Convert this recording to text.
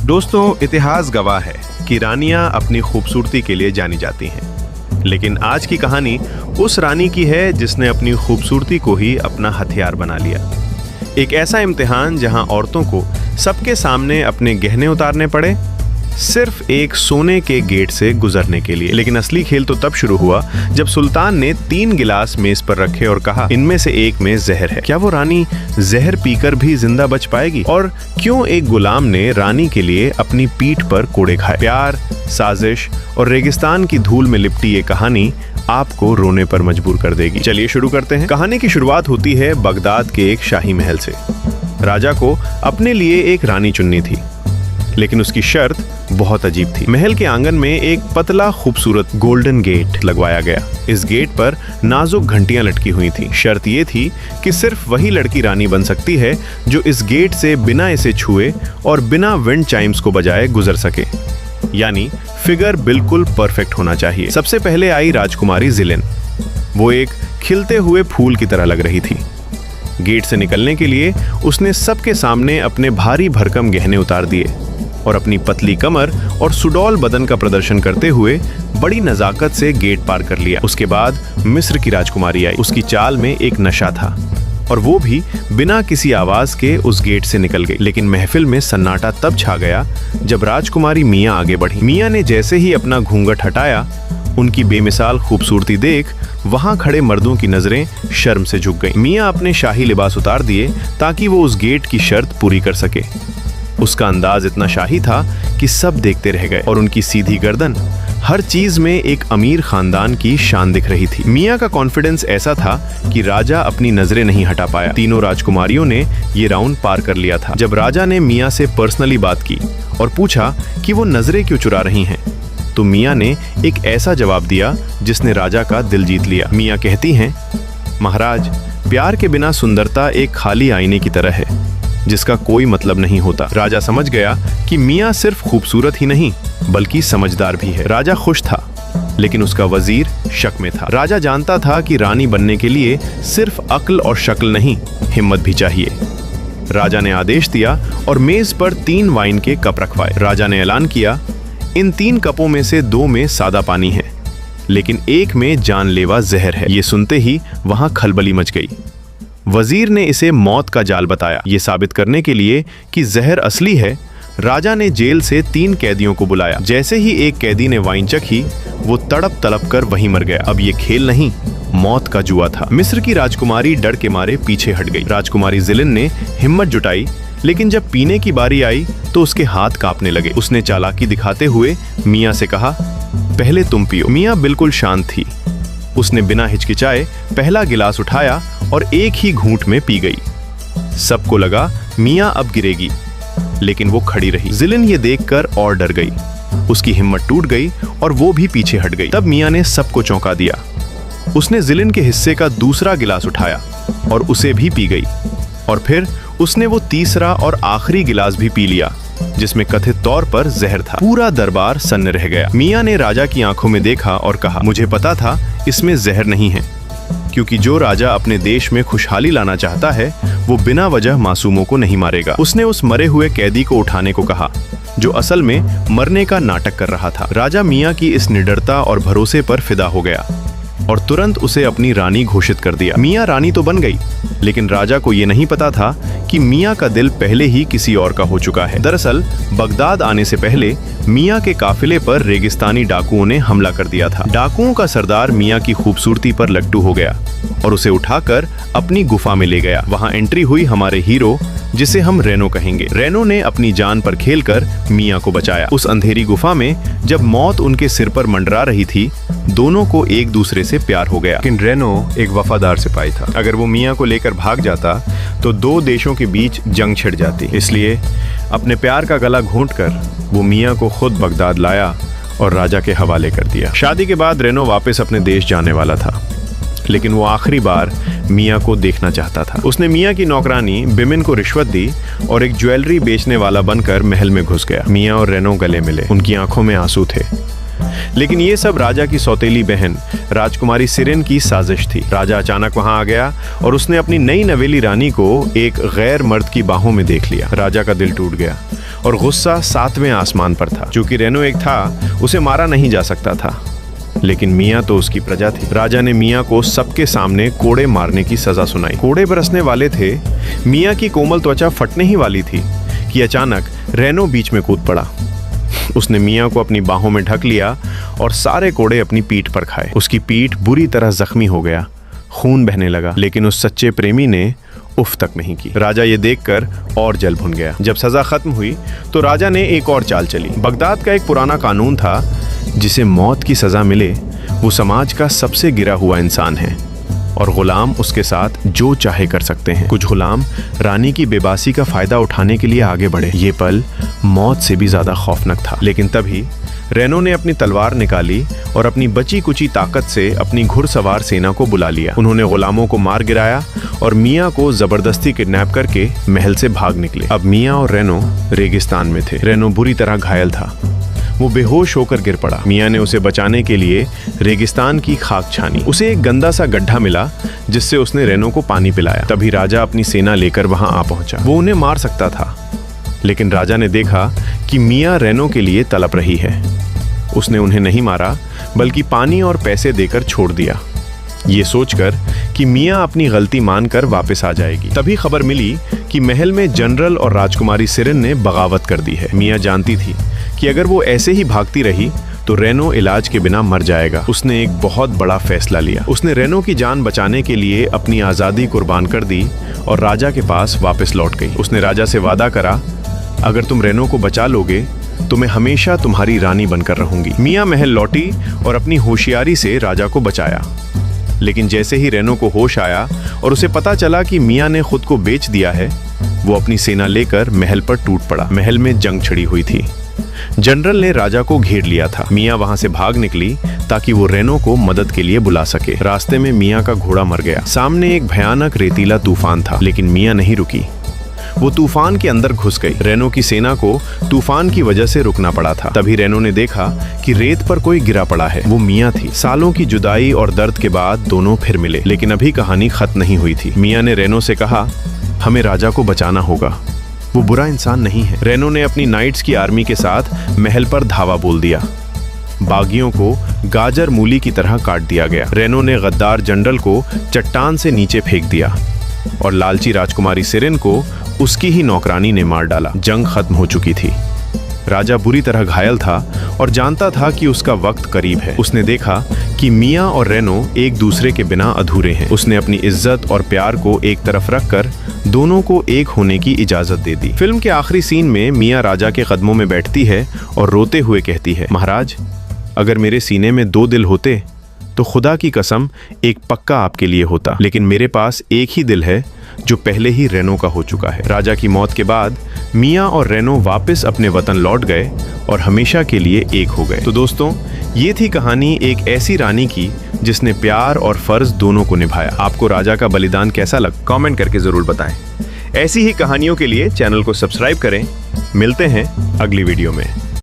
दोस्तों, इतिहास गवाह है कि रानियां अपनी खूबसूरती के लिए जानी जाती हैं, लेकिन आज की कहानी उस रानी की है जिसने अपनी खूबसूरती को ही अपना हथियार बना लिया। एक ऐसा इम्तिहान जहां औरतों को सबके सामने अपने गहने उतारने पड़े, सिर्फ एक सोने के गेट से गुजरने के लिए। लेकिन असली खेल तो तब शुरू हुआ जब सुल्तान ने 3 गिलास मेज पर रखे और कहा, इनमें से एक में जहर है। क्या वो रानी जहर पीकर भी जिंदा बच पाएगी? और क्यों एक गुलाम ने रानी के लिए अपनी पीठ पर कोड़े खाए? प्यार, साजिश और रेगिस्तान की धूल में लिपटी ये कहानी आपको रोने पर मजबूर कर देगी। चलिए शुरू करते हैं। कहानी की शुरुआत होती है बगदाद के एक शाही महल से। राजा को अपने लिए एक रानी चुननी थी, लेकिन उसकी शर्त बहुत अजीब थी। महल के आंगन में एक पतला खूबसूरत गोल्डन गेट लगवाया गया। इस गेट पर नाजुक घंटियां लटकी हुई थीं। शर्त ये थी कि सिर्फ वही लड़की रानी बन सकती है जो इस गेट से बिना इसे छुए और बिना विंड चाइम्स को बजाए गुजर सके, यानी फिगर बिल्कुल परफेक्ट होना चाहिए। सबसे पहले आई राजकुमारी जिलिन। वो एक खिलते हुए फूल की तरह लग रही थी। गेट से निकलने के लिए उसने सबके सामने अपने भारी भरकम गहने उतार दिए और अपनी पतली कमर और सुडौल बदन का प्रदर्शन करते हुए बड़ी नजाकत से गेट पार कर लिया। उसके बाद मिस्र की राजकुमारी आई। उसकी चाल में एक नशा था और वो भी बिना किसी आवाज के उस गेट से निकल गई। लेकिन महफिल में सन्नाटा तब छा गया जब राजकुमारी मियां आगे बढ़ी। मियां ने जैसे ही अपना घूंघट हटाया, उनकी बेमिसाल खूबसूरती देख वहां खड़े मर्दों की नजरें शर्म से झुक गईं। मियां अपने शाही लिबास उतार दिए ताकि वो उस गेट की शर्त पूरी कर सके। उसका अंदाज इतना शाही था कि सब देखते रह गए और उनकी सीधी गर्दन, हर चीज में एक अमीर खानदान की शान दिख रही थी। मियां का कॉन्फिडेंस ऐसा था कि राजा अपनी नजरें नहीं हटा पाया। तीनों राजकुमारियों ने ये राउंड पार कर लिया था। जब राजा ने मियां से पर्सनली बात की और पूछा कि वो नजरें क्यों चुरा रही हैं, तो मियां ने एक ऐसा जवाब दिया जिसने राजा का दिल जीत लिया। मियां कहती हैं, महाराज, प्यार के बिना सुंदरता एक खाली आईने की तरह है जिसका कोई मतलब नहीं होता। राजा समझ गया कि मियां सिर्फ खूबसूरत ही नहीं बल्कि समझदार भी है। राजा खुश था, लेकिन उसका वजीर शक में था। राजा जानता था कि रानी बनने के लिए सिर्फ अक्ल और शक्ल नहीं, हिम्मत भी चाहिए। राजा ने आदेश दिया और मेज पर 3 वाइन के कप रखवाए। राजा ने ऐलान किया, इन 3 कपों में से 2 में सादा पानी है, लेकिन एक में जानलेवा जहर है। ये सुनते ही वहां खलबली मच गई। वजीर ने इसे मौत का जाल बताया। ये साबित करने के लिए कि जहर असली है, राजा ने जेल से 3 कैदियों को बुलाया। जैसे ही एक कैदी ने वाइन चखी, वो तड़प तड़प कर वहीं मर गया। अब ये खेल नहीं, मौत का जुआ था। मिस्र की राजकुमारी डर के मारे पीछे हट गई। राजकुमारी जिलिन ने हिम्मत जुटाई, लेकिन जब पीने की बारी आई तो उसके हाथ कांपने लगे। उसने चालाकी दिखाते हुए मियां से कहा, पहले तुम पियो। मियां बिल्कुल शांत थी। उसने बिना हिचकिचाए पहला गिलास उठाया और एक ही घूंट में पी गई। सबको लगा मियां अब गिरेगी, लेकिन वो खड़ी रही। जिलिन ये देखकर और डर गई। उसकी हिम्मत टूट गई और वो भी पीछे हट गई। तब मियां ने सबको चौंका दिया। उसने जिलिन के हिस्से का दूसरा गिलास उठाया और उसे भी पी गई, और फिर उसने वो तीसरा और आखिरी गिलास भी पी लिया जिसमें कथित तौर पर जहर था। पूरा दरबार सन्न रह गया। मियां ने राजा की आंखों में देखा और कहा, मुझे पता था इसमें जहर नहीं है, क्योंकि जो राजा अपने देश में खुशहाली लाना चाहता है वो बिना वजह मासूमों को नहीं मारेगा। उसने उस मरे हुए कैदी को उठाने को कहा जो असल में मरने का नाटक कर रहा था। राजा मियां की इस निडरता और भरोसे पर फिदा हो गया और तुरंत उसे अपनी रानी घोषित कर दिया। मियां रानी तो बन गई, लेकिन राजा को यह नहीं पता था कि मियां का दिल पहले ही किसी और का हो चुका है। दरअसल बगदाद आने से पहले मियां के काफिले पर रेगिस्तानी डाकुओं ने हमला कर दिया था। डाकुओं का सरदार मियां की खूबसूरती पर लट्टू हो गया और उसे उठाकर अपनी गुफा में ले गया। वहां एंट्री हुई हमारे हीरो, जिसे हम रेनो कहेंगे। रेनो ने अपनी जान पर खेलकर मियां को बचाया। उस अंधेरी गुफा में जब मौत उनके सिर पर मंडरा रही थी, दोनों को एक दूसरे से प्यार हो गया। लेकिन रेनो एक वफादार सिपाही था। अगर वो मियां को लेकर भाग जाता तो 2 देशों के बीच जंग छिड़ जाती। इसलिए अपने प्यार का गला घोंटकर वो मियां को खुद बगदाद लाया और राजा के हवाले कर दिया। शादी के बाद रेनो वापस अपने देश जाने वाला था, लेकिन वो आखिरी बार मियां को देखना चाहता था। उसने मियां की नौकरानी बिमिन को रिश्वत दी और एक ज्वेलरी बेचने वाला बनकर महल में घुस गया। मियां और रेनो गले मिले। उनकी आंखों में आंसू थे। लेकिन ये सब राजा की सौतेली बहन राजकुमारी सिरेन की साजिश थी। राजा अचानक वहां आ गया और उसने अपनी नई नवेली रानी को एक गैर मर्द की बाहों में देख लिया। राजा का दिल टूट गया। और गुस्सा 7वें आसमान पर था। चूंकि रेनो एक था, उसे मारा नहीं जा सकता था, लेकिन मियाँ तो उसकी प्रजा थी। राजा ने मियाँ को सबके सामने कोड़े मारने की सजा सुनाई। कोड़े बरसने वाले थे, मियाँ की कोमल त्वचा फटने ही वाली थी कि अचानक रेनो बीच में कूद पड़ा। उसने मियाँ को अपनी बाहों में ढक लिया और सारे कोड़े अपनी पीठ पर खाए। उसकी पीठ बुरी तरह जख्मी हो गया, खून बहने लगा, लेकिन उस सच्चे प्रेमी ने उफ तक नहीं की। राजा ये देखकर और जल भुन गया। जब सजा खत्म हुई तो राजा ने एक और चाल चली। बगदाद का एक पुराना कानून था, जिसे मौत की सजा मिले वो समाज का सबसे गिरा हुआ इंसान है और गुलाम उसके साथ जो चाहे कर सकते हैं। कुछ गुलाम रानी की बेबासी का फायदा उठाने के लिए आगे बढ़े। ये पल मौत से भी ज्यादा खौफनाक था। लेकिन तभी रेनो ने अपनी तलवार निकाली और अपनी बची कुची ताकत से अपनी घुड़सवार सेना को बुला लिया। उन्होंने गुलामों को मार गिराया और मियाँ को जबरदस्ती किडनैप करके महल से भाग निकले। अब मियाँ और रेनो रेगिस्तान में थे। रेनो बुरी तरह घायल था, वो बेहोश होकर गिर पड़ा। मियाँ ने उसे बचाने के लिए रेगिस्तान की खाक छानी। उसे एक गंदा सा गड्ढा मिला जिससे उसने रेनो को पानी पिलाया। तभी राजा अपनी सेना लेकर वहां आ पहुंचा। वो उन्हें मार सकता था, लेकिन राजा ने देखा कि मियाँ रेनो के लिए तड़प रही है। उसने उन्हें नहीं मारा, बल्कि पानी और पैसे देकर छोड़ दिया, ये सोचकर कि मियाँ अपनी गलती मानकर वापस आ जाएगी। तभी खबर मिली कि महल में जनरल और राजकुमारी सिरिन ने बगावत कर दी है। मियाँ जानती थी कि अगर वो ऐसे ही भागती रही तो रेनो इलाज के बिना मर जाएगा। उसने एक बहुत बड़ा फैसला लिया। उसने रेनो की जान बचाने के लिए अपनी आज़ादी कुर्बान कर दी और राजा के पास वापस लौट गई। उसने राजा से वादा करा, अगर तुम रेनो को बचा लोगे तो मैं हमेशा तुम्हारी रानी बनकर रहूंगी। मियाँ महल लौटी और अपनी होशियारी से राजा को बचाया। लेकिन जैसे ही रेनो को होश आया और उसे पता चला कि मियाँ ने खुद को बेच दिया है, वो अपनी सेना लेकर महल पर टूट पड़ा। महल में जंग छिड़ी हुई थी। जनरल ने राजा को घेर लिया था। मियाँ वहां से भाग निकली ताकि वो रेनो को मदद के लिए बुला सके। रास्ते में मियाँ का घोड़ा मर गया। सामने एक भयानक रेतीला तूफान था, लेकिन मियाँ नहीं रुकी। वो तूफान के अंदर घुस गई। रेनो की सेना को तूफान की वजह से रुकना पड़ा था। तभी रेनो ने देखा कि रेत पर कोई गिरा पड़ा है। वो मियाँ थी। सालों की जुदाई और दर्द के बाद दोनों फिर मिले, लेकिन अभी कहानी खत्म नहीं हुई थी। मियाँ ने रेनो से कहा, हमें राजा को बचाना होगा, वो बुरा इंसान नहीं है। रेनो ने अपनी नाइट्स की आर्मी के साथ महल पर धावा बोल दिया। बागियों को गाजर मूली की तरह काट दिया गया। रेनो ने गद्दार जनरल को चट्टान से नीचे फेंक दिया और लालची राजकुमारी सिरिन को उसकी ही नौकरानी ने मार डाला। जंग खत्म हो चुकी थी। राजा बुरी तरह घायल था और जानता था कि उसका वक्त करीब है। उसने देखा कि मियाँ और रेनो एक दूसरे के बिना अधूरे हैं। उसने अपनी इज्जत और प्यार को एक तरफ रखकर दोनों को एक होने की इजाजत दे दी। फिल्म के आखिरी सीन में मियाँ राजा के कदमों में बैठती है और रोते हुए कहती है, महाराज, अगर मेरे सीने में 2 दिल होते तो खुदा की कसम एक पक्का आपके लिए होता, लेकिन मेरे पास एक ही दिल है जो पहले ही रेनो का हो चुका है। राजा की मौत के बाद मियाँ और रेनो वापस अपने वतन लौट गए और हमेशा के लिए एक हो गए। तो दोस्तों, ये थी कहानी एक ऐसी रानी की जिसने प्यार और फर्ज दोनों को निभाया। आपको राजा का बलिदान कैसा लगा? कमेंट करके जरूर बताएं। ऐसी ही कहानियों के लिए चैनल को सब्सक्राइब करें। मिलते हैं अगली वीडियो में।